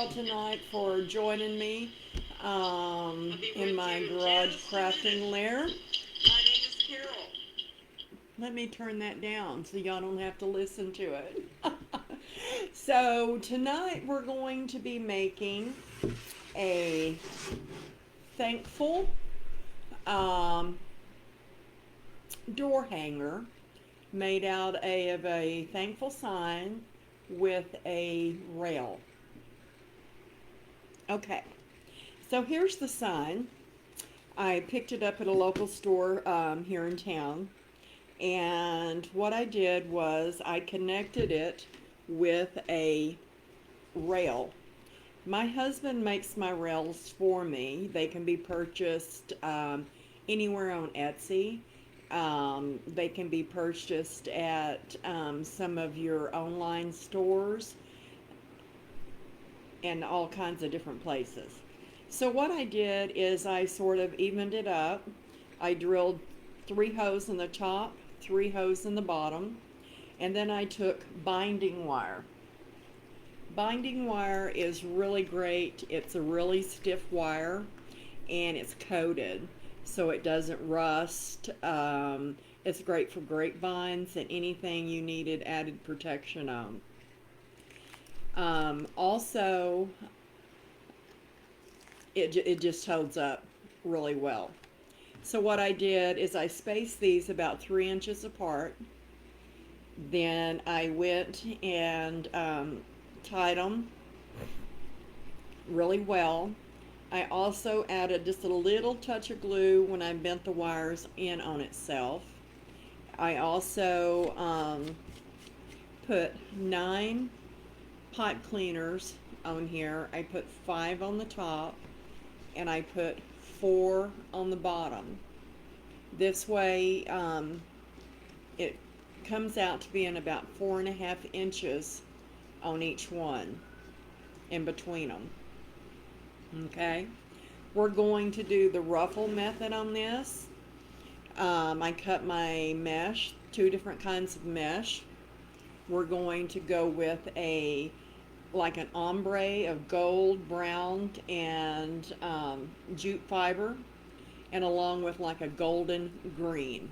all tonight for joining me in my garage crafting lair. My name is Karol. Let me turn that down so y'all don't have to listen to it. So tonight we're going to be making a thankful um, door hanger made out of a thankful sign with a rail. Okay, so here's the sign. I picked it up at a local store here in town, and what I did was I connected it with a rail. My husband makes my rails for me. They can be purchased anywhere on Etsy. They can be purchased at some of your online stores and all kinds of different places. So what I did is I sort of evened it up. I drilled 3 holes in the top, 3 holes in the bottom, and then I took binding wire. Binding wire is really great. It's a really stiff wire and it's coated so it doesn't rust. It's great for grapevines and anything you needed added protection on. Also, it just holds up really well. So what I did is I spaced these about 3 inches apart. Then I went and tied them really well. I also added just a little touch of glue when I bent the wires in on itself. I also put 9 pipe cleaners on here. I put 5 on the top and I put 4 on the bottom. This way it comes out to being about 4.5 inches on each one in between them. Okay, we're going to do the ruffle method on this. I cut my mesh, 2 different kinds of mesh. We're going to go with like an ombre of gold, brown, and jute fiber, and along with like a golden green.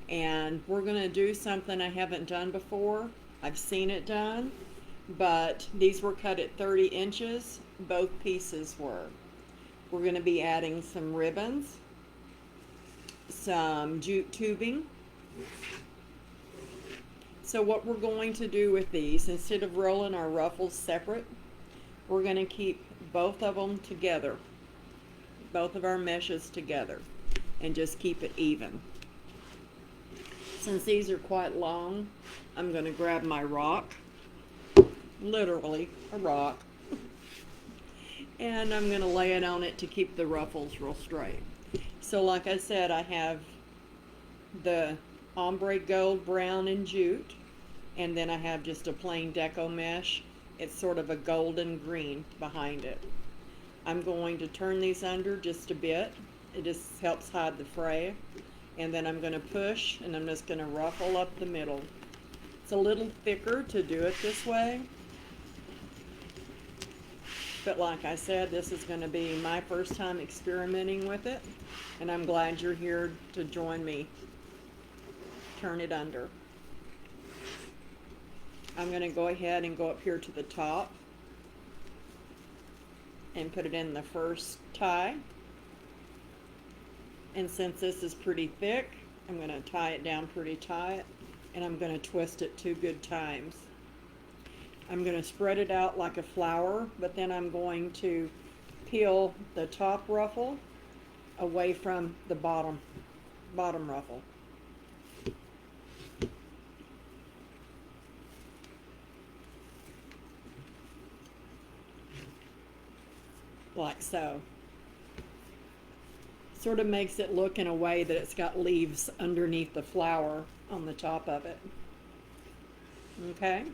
And we're going to do something I haven't done before. I've seen it done, but these were cut at 30 inches. Both pieces were. We're going to be adding some ribbons, some jute tubing. So what we're going to do with these, instead of rolling our ruffles separate, we're going to keep both of them together, both of our meshes together, and just keep it even. Since these are quite long, I'm going to grab my rock, literally a rock, and I'm going to lay it on it to keep the ruffles real straight. So like I said, I have the ombre gold, brown, and jute, and then I have just a plain Deco mesh. It's sort of a golden green behind it. I'm going to turn these under just a bit. It just helps hide the fray. And then I'm going to push, and I'm just going to ruffle up the middle. It's a little thicker to do it this way. But like I said, this is going to be my first time experimenting with it, and I'm glad you're here to join me. Turn it under. I'm going to go ahead and go up here to the top and put it in the first tie. And since this is pretty thick, I'm going to tie it down pretty tight, and I'm going to twist it 2 good times. I'm going to spread it out like a flower, but then I'm going to peel the top ruffle away from the bottom ruffle. Like so. Sort of makes it look in a way that it's got leaves underneath the flower on the top of it. Okay?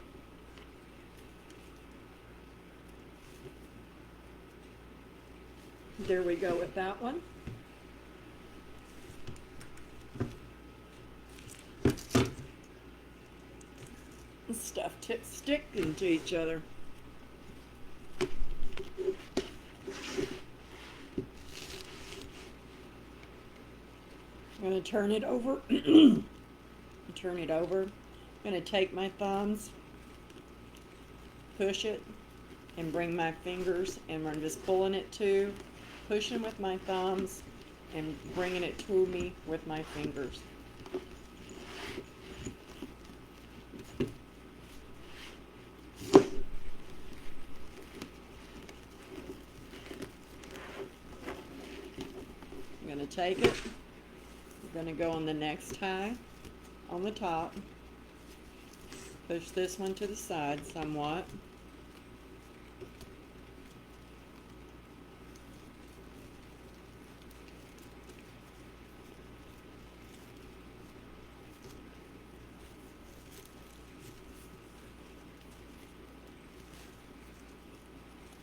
There we go with that one. Stuff sticking to each other. I'm going to turn it over. Turn it over. I'm going to take my thumbs, push it, and bring my fingers, and I'm just pulling it to, pushing with my thumbs, and bringing it to me with my fingers. I'm going to take it. I'm going to go on the next tie on the top. Push this one to the side somewhat.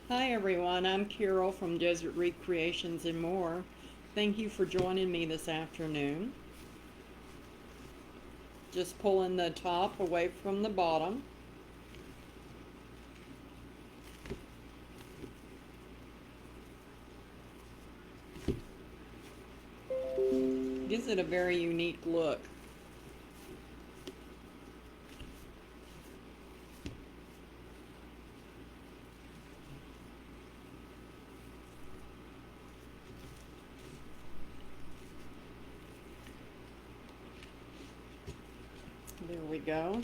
Hi everyone, I'm Karol from Desert Wreath Creations and more. Thank you for joining me this afternoon. Just pulling the top away from the bottom. Gives it a very unique look. There we go.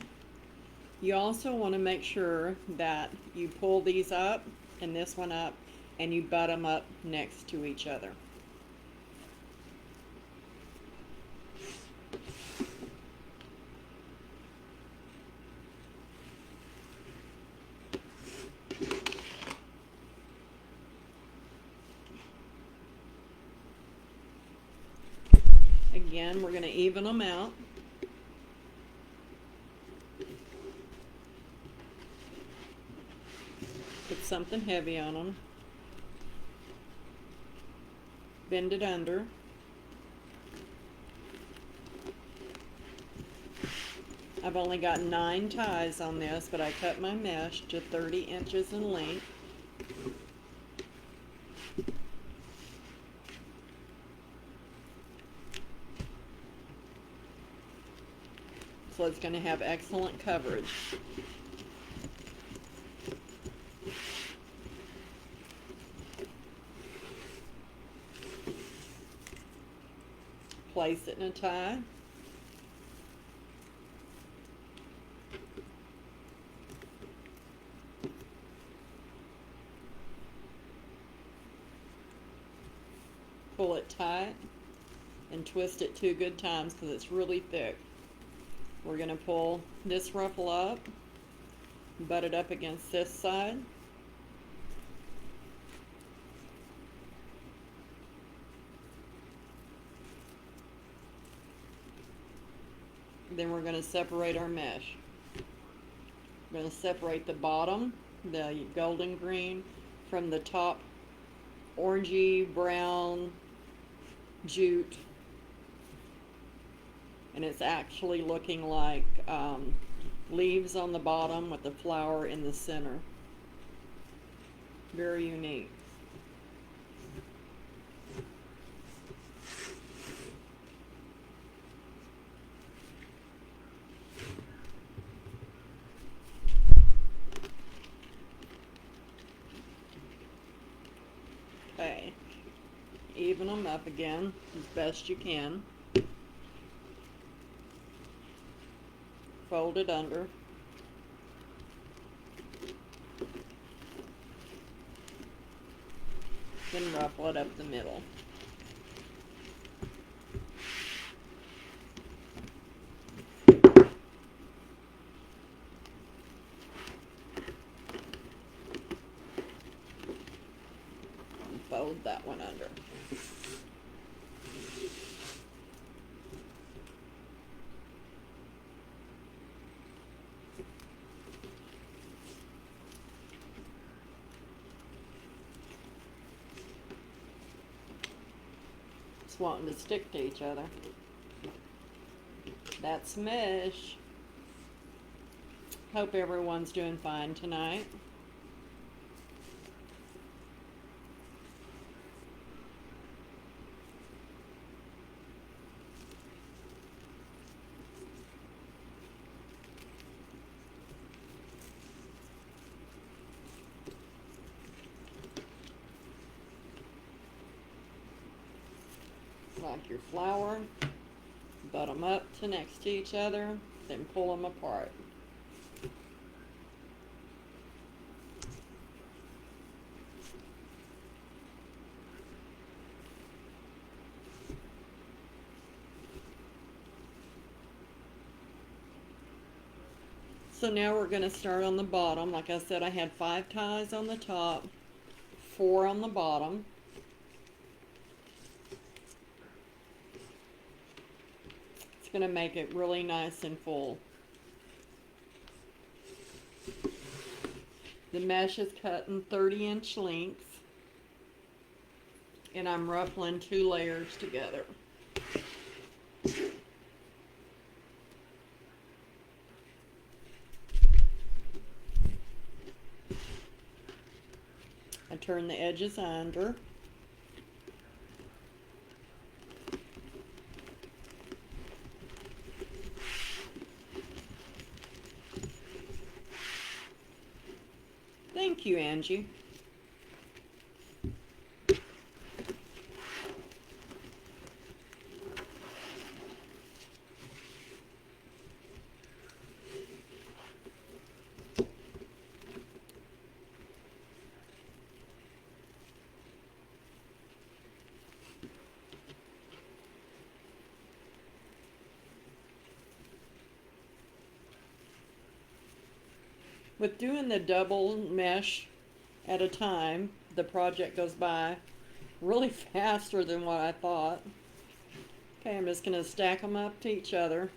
You also want to make sure that you pull these up and this one up and you butt them up next to each other. Again, we're going to even them out. Put something heavy on them. Bend it under. I've only got 9 ties on this, but I cut my mesh to 30 inches in length. So it's going to have excellent coverage. Place it in a tie. Pull it tight and twist it 2 good times because it's really thick. We're going to pull this ruffle up, butt it up against this side. Then we're going to separate our mesh. We're going to separate the bottom, the golden green, from the top orangey brown jute. And it's actually looking like leaves on the bottom with the flower in the center. Very unique. Okay, even them up again as best you can. Fold it under. Then ruffle it up the middle. And fold that one under. Wanting to stick to each other. That's mesh. Hope everyone's doing fine tonight. like your flower, butt them up to next to each other, then pull them apart. So now we're going to start on the bottom. Like I said, I had 5 ties on the top, 4 on the bottom. It's going to make it really nice and full. The mesh is cut in 30-inch lengths, and I'm ruffling 2 layers together. I turn the edges under. Thank you, Angie. With doing the double mesh at a time, the project goes by really faster than what I thought. Okay, I'm just going to stack them up to each other.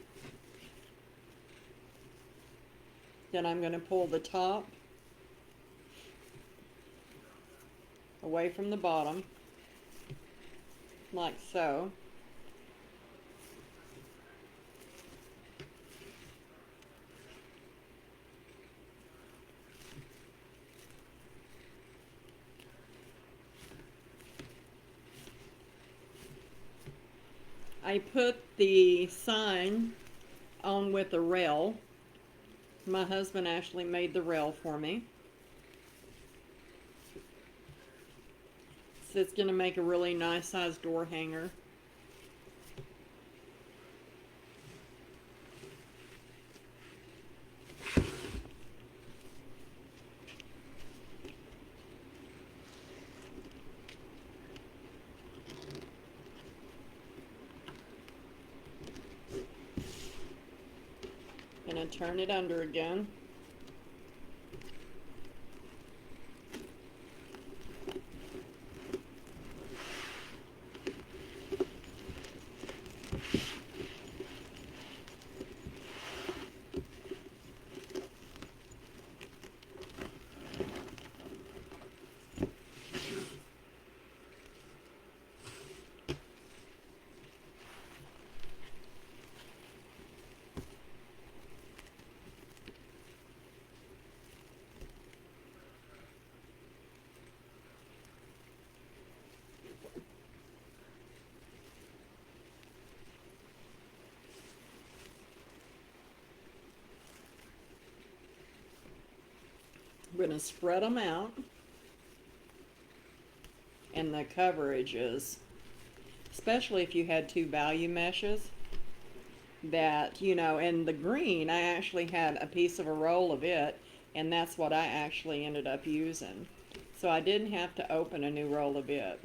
Then I'm going to pull the top away from the bottom, like so. I put the sign on with a rail. My husband actually made the rail for me. So it's going to make a really nice sized door hanger. Gonna turn it under again. I'm going to spread them out, and the coverage is, especially if you had 2 value meshes, that, you know, and the green, I actually had a piece of a roll of it, and that's what I actually ended up using. So I didn't have to open a new roll of it.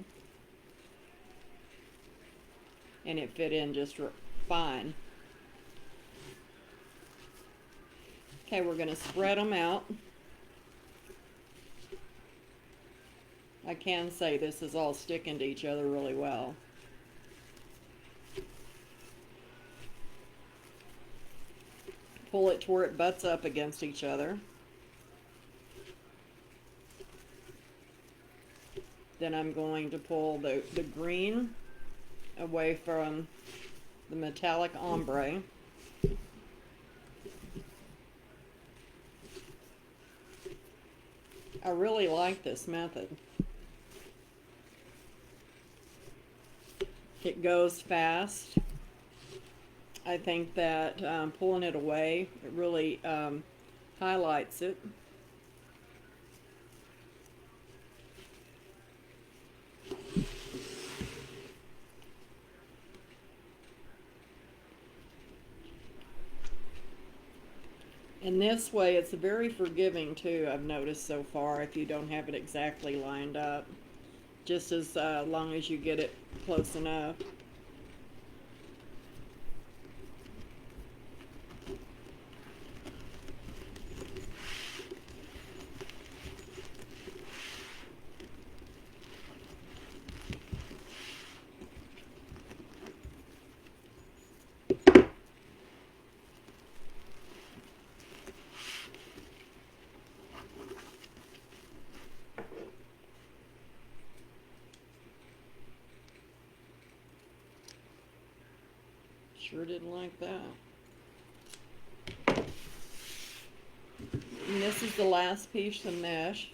And it fit in just fine. Okay, we're going to spread them out. I can say this is all sticking to each other really well. Pull it to where it butts up against each other. Then I'm going to pull the green away from the metallic ombre. I really like this method. It goes fast. I think that pulling it away, it really highlights it. And this way it's very forgiving too, I've noticed so far, if you don't have it exactly lined up. Just as long as you get it close enough. Sure didn't like that. And this is the last piece of mesh.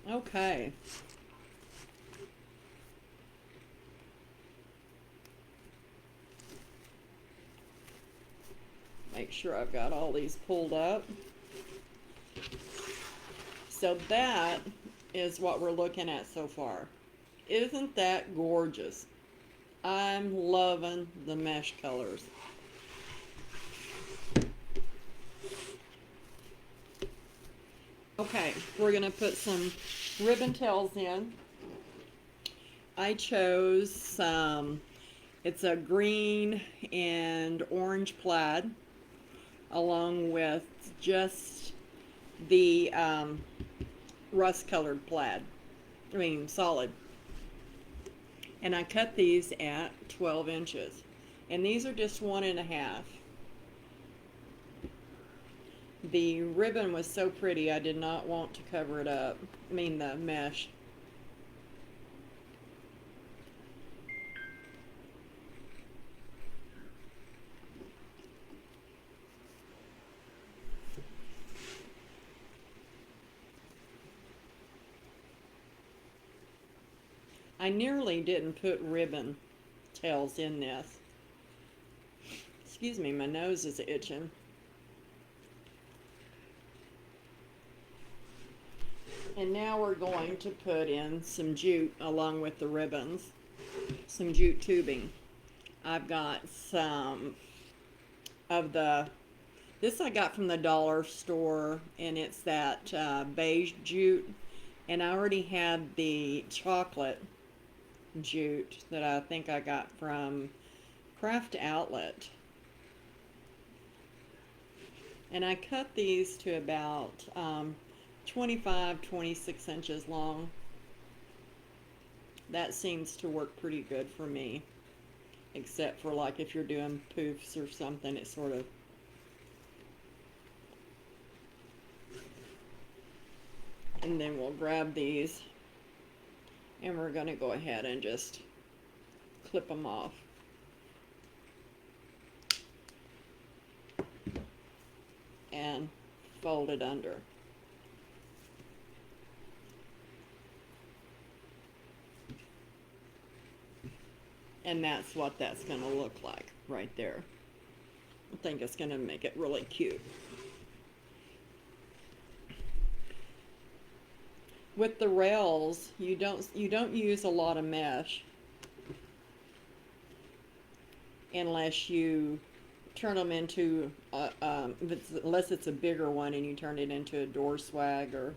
Okay. Make sure I've got all these pulled up. So that is what we're looking at so far. Isn't that gorgeous? I'm loving the mesh colors. Okay, we're gonna put some ribbon tails in. I chose some, it's a green and orange plaid, along with just the rust colored plaid. I mean solid. And I cut these at 12 inches. And these are just 1.5. The ribbon was so pretty, I did not want to cover it up. I mean the mesh. I nearly didn't put ribbon tails in this. Excuse me, my nose is itching. And now we're going to put in some jute along with the ribbons. Some jute tubing. I've got some of this I got from the dollar store, and it's that beige jute. And I already had the chocolate jute that I think I got from Craft Outlet. And I cut these to about 25-26 inches long. That seems to work pretty good for me, except for like if you're doing poofs or something, it sort of and then we'll grab these and we're going to go ahead and just clip them off. And fold it under. And that's what that's going to look like right there. I think it's going to make it really cute. With the rails, you don't use a lot of mesh unless you turn them into unless it's a bigger one and you turn it into a door swag or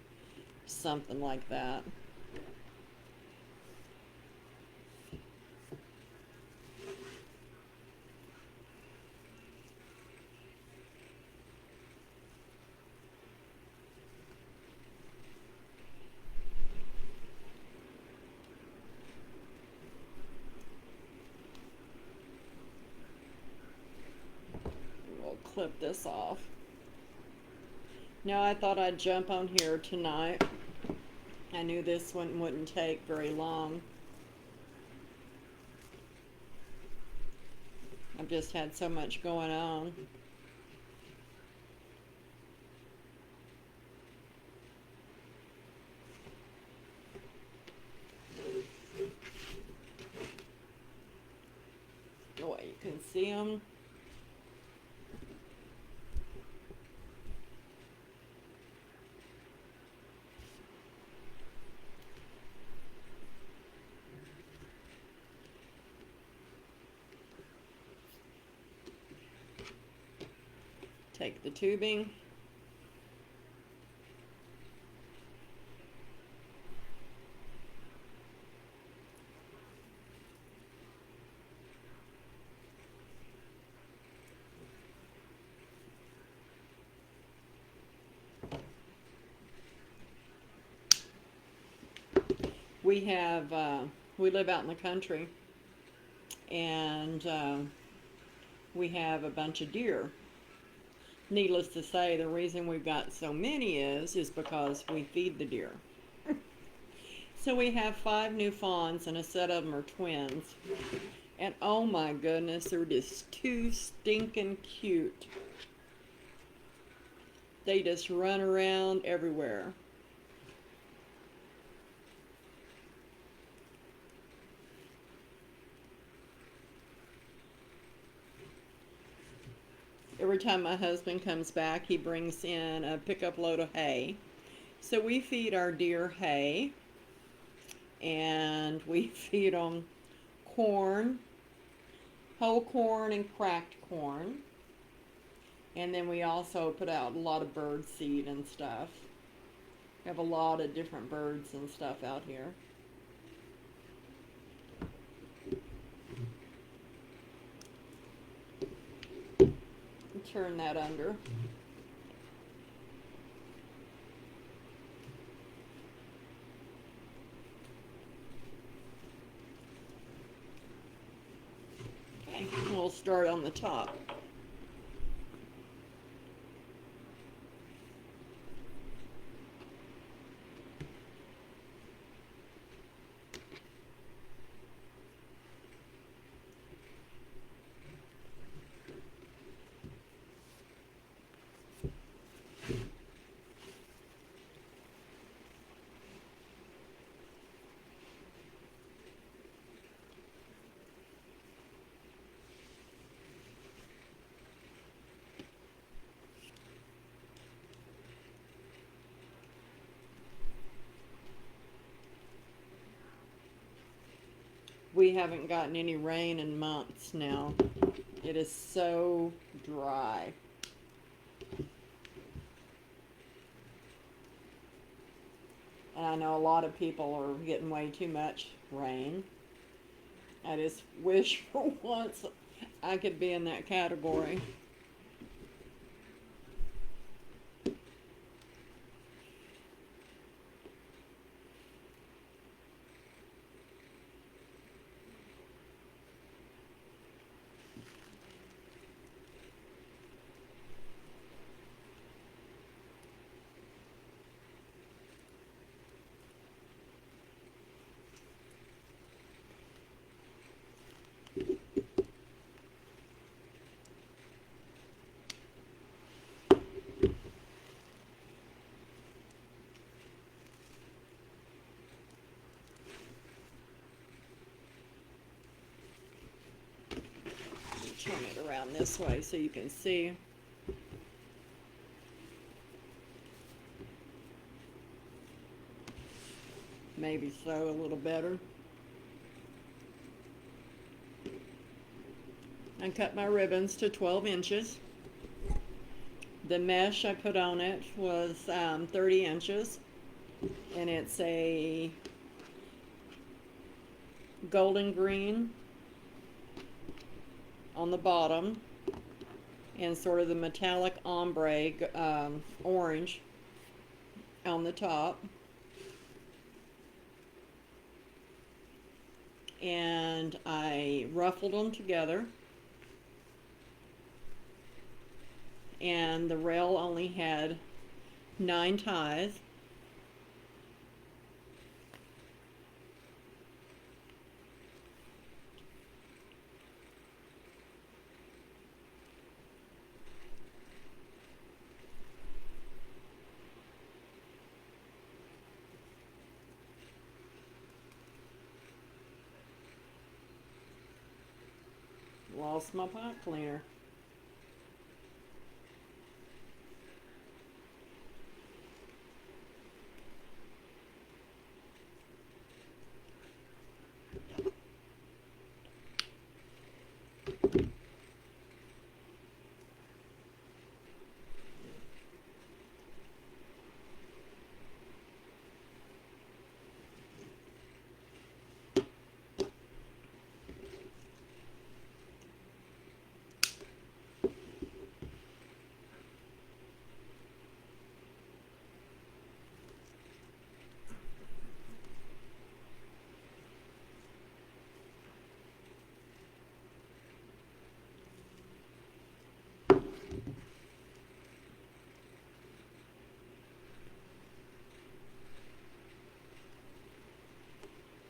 something like that. Clip this off. Now I thought I'd jump on here tonight. I knew this one wouldn't take very long. I've just had so much going on. see them. Take the tubing. We live out in the country, and we have a bunch of deer. Needless to say, the reason we've got so many is because we feed the deer. So we have 5 new fawns, and a set of them are twins. And oh my goodness, they're just too stinking cute. They just run around everywhere. Every time my husband comes back, he brings in a pickup load of hay. So we feed our deer hay, and we feed them corn, whole corn and cracked corn. And then we also put out a lot of bird seed and stuff. We have a lot of different birds and stuff out here. Turn that under. Okay, we'll start on the top. We haven't gotten any rain in months now. It is so dry. And I know a lot of people are getting way too much rain. I just wish for once I could be in that category. Turn it around this way so you can see. Maybe so, a little better. I cut my ribbons to 12 inches. The mesh I put on it was 30 inches. And it's a golden green on the bottom and sort of the metallic ombre orange on the top. And I ruffled them together. And the rail only had 9 ties. Lost my pot cleaner.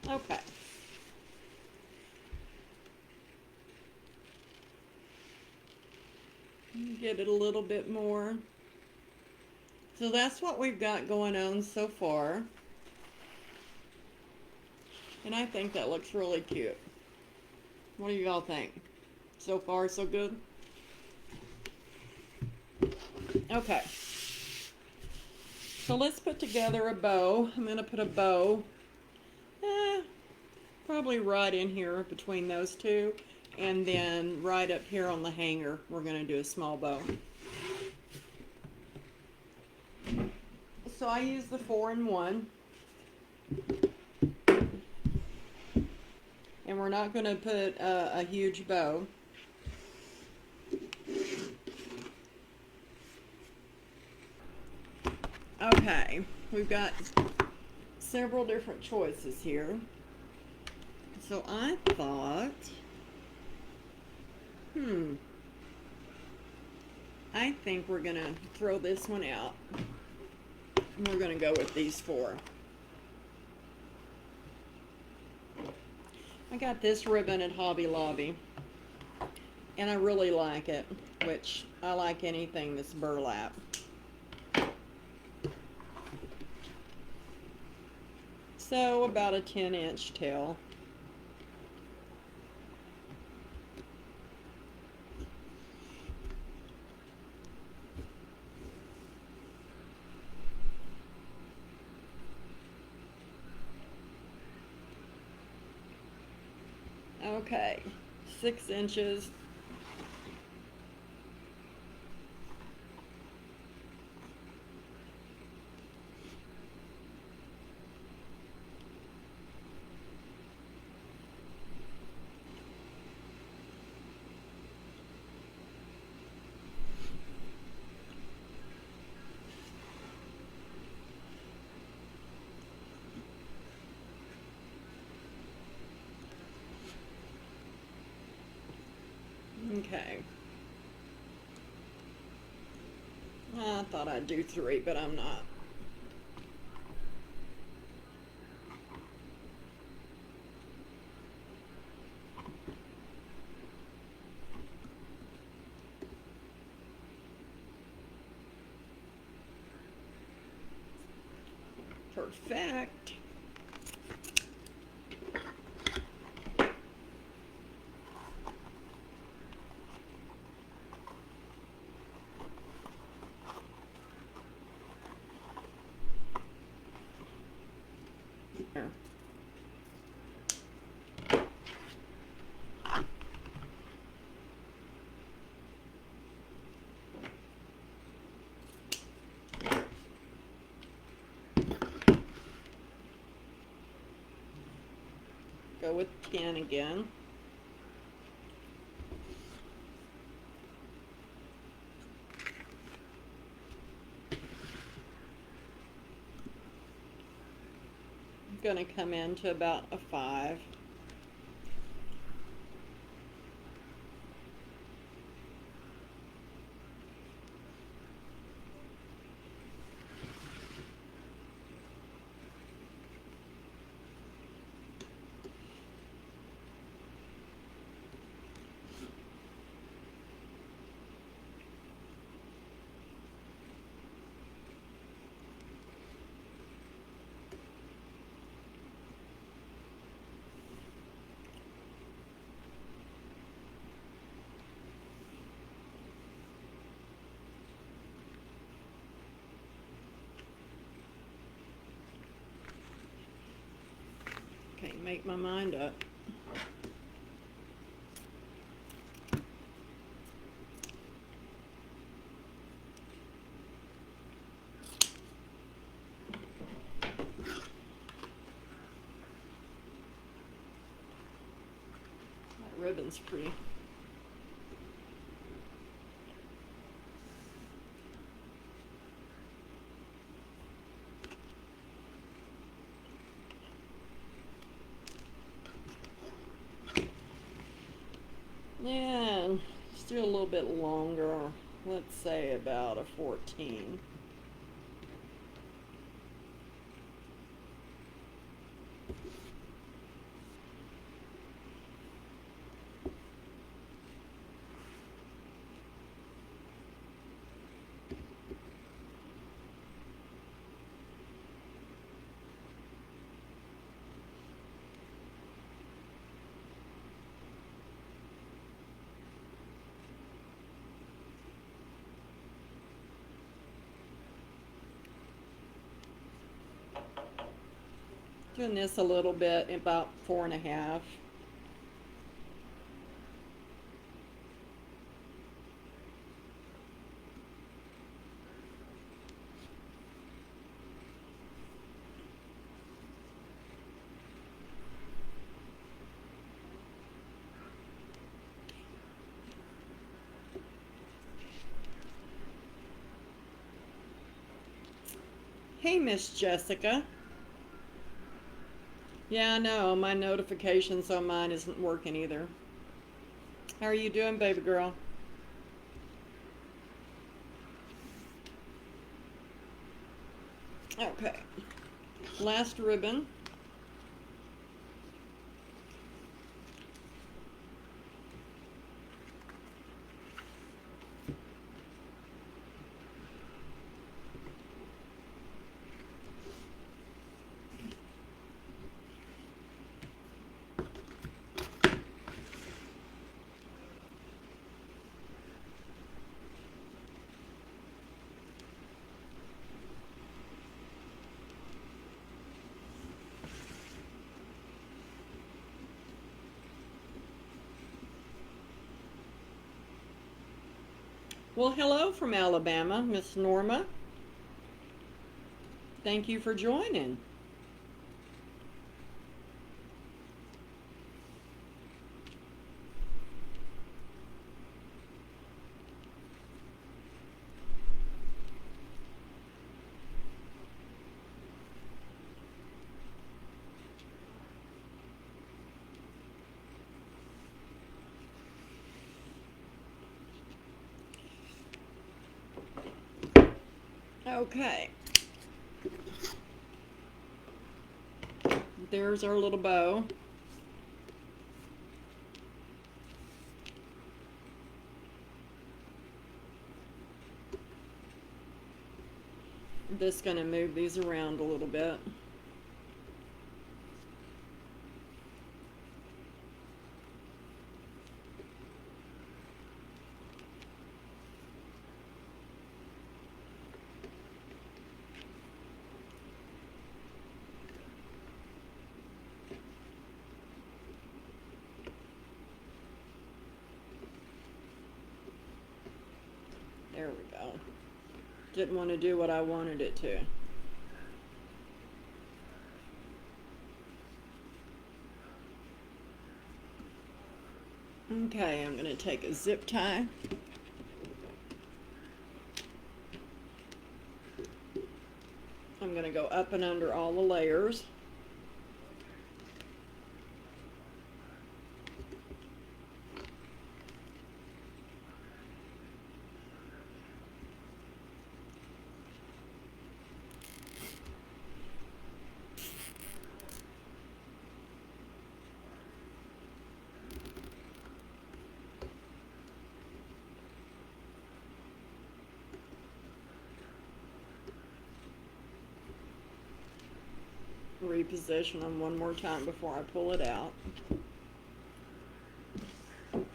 Okay. Get it a little bit more. So that's what we've got going on so far. And I think that looks really cute. What do you all think? So far, so good? Okay. So let's put together a bow. I'm going to put a bow probably right in here between those two. And then right up here on the hanger, we're going to do a small bow. So I use the 4-in-1. And we're not going to put a huge bow. Okay, we've got several different choices here. So I thought, I think we're going to throw this one out. And we're going to go with these 4. I got this ribbon at Hobby Lobby, and I really like it, which I like anything that's burlap. So about a 10-inch tail. Okay, 6 inches. Okay. I thought I'd do 3, but I'm not. Perfect. There. Go with 10 again. I'm going to come into about a 5. make my mind up. That ribbon's pretty. Yeah, let's do a little bit longer. Let's say about a 14. Doing this a little bit, about 4.5. Hey, Miss Jessica. Yeah, I know. My notifications on mine isn't working either. How are you doing, baby girl? Okay. Last ribbon. Well, hello from Alabama, Miss Norma. Thank you for joining. Okay. There's our little bow. Just going to move these around a little bit. There we go. Didn't want to do what I wanted it to. Okay, I'm going to take a zip tie. I'm going to go up and under all the layers. Reposition them one more time before I pull it out. I'm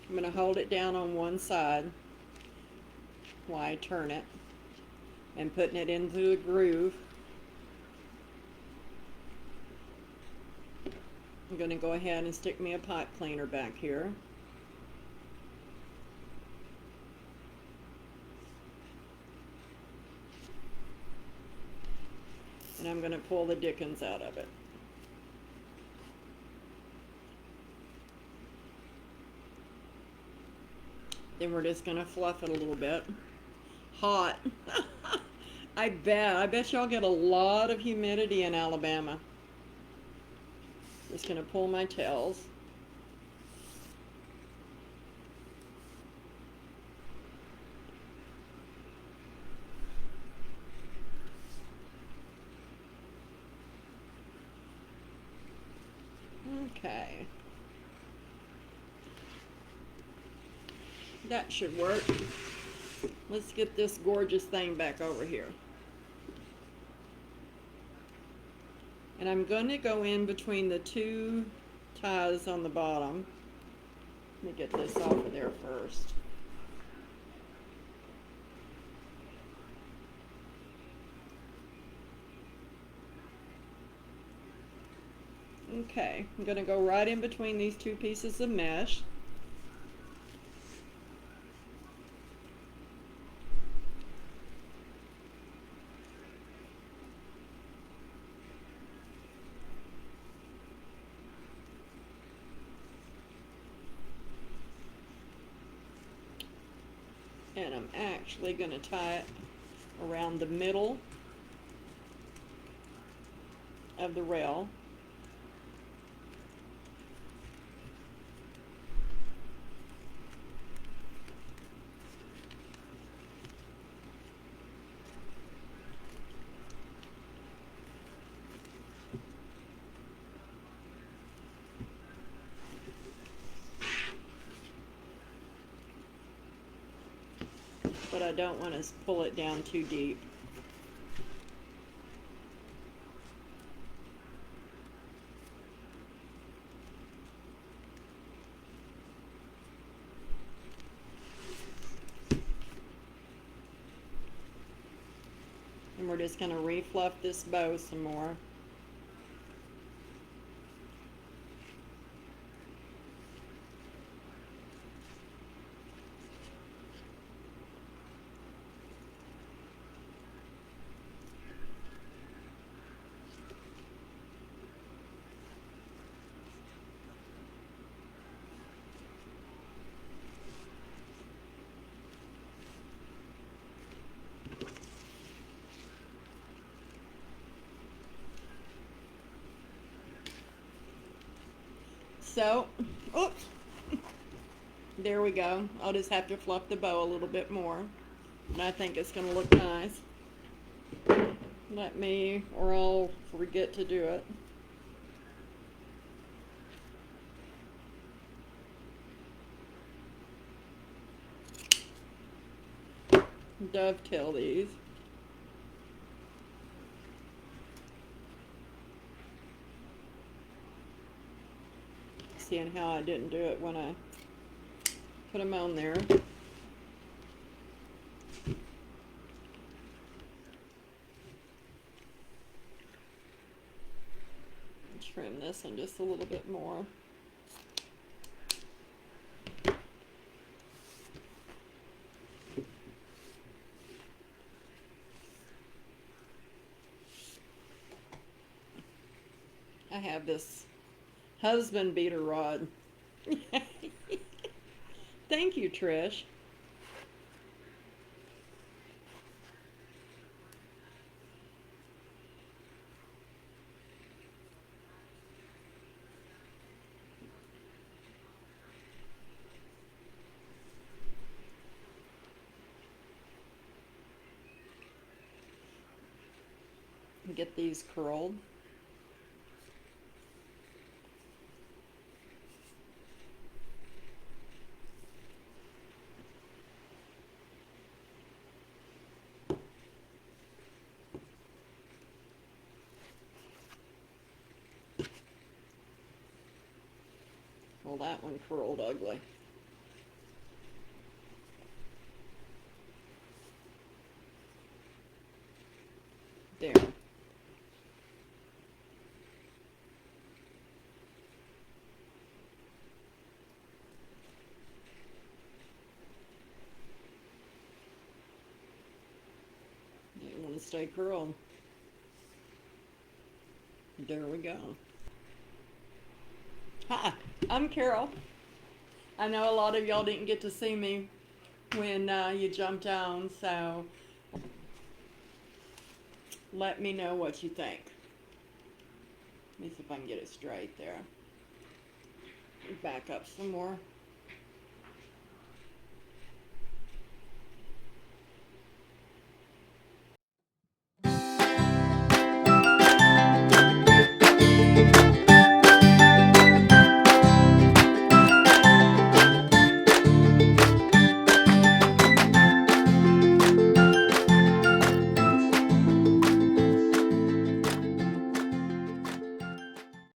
going to hold it down on one side while I turn it and putting it into the groove. I'm going to go ahead and stick me a pipe cleaner back here. And I'm going to pull the dickens out of it. Then we're just going to fluff it a little bit. Hot. I bet y'all get a lot of humidity in Alabama. Just going to pull my tails. Okay. That should work. Let's get this gorgeous thing back over here. And I'm going to go in between the two ties on the bottom. Let me get this off of there first. Okay, I'm going to go right in between these two pieces of mesh. And I'm actually going to tie it around the middle of the rail. But I don't want to pull it down too deep. And we're just going to refluff this bow some more. So, oops, there we go. I'll just have to fluff the bow a little bit more. And I think it's going to look nice. Let me, or I'll forget to do it. Dovetail these. Seeing how I didn't do it when I put them on there. Trim this in just a little bit more. I have this husband beater rod. Thank you, Trish. Get these curled. Well, that one curled ugly. There. stay curled. There we go. Hi, I'm Carol. I know a lot of y'all didn't get to see me when you jumped on, so let me know what you think. Let me see if I can get it straight there. Back up some more.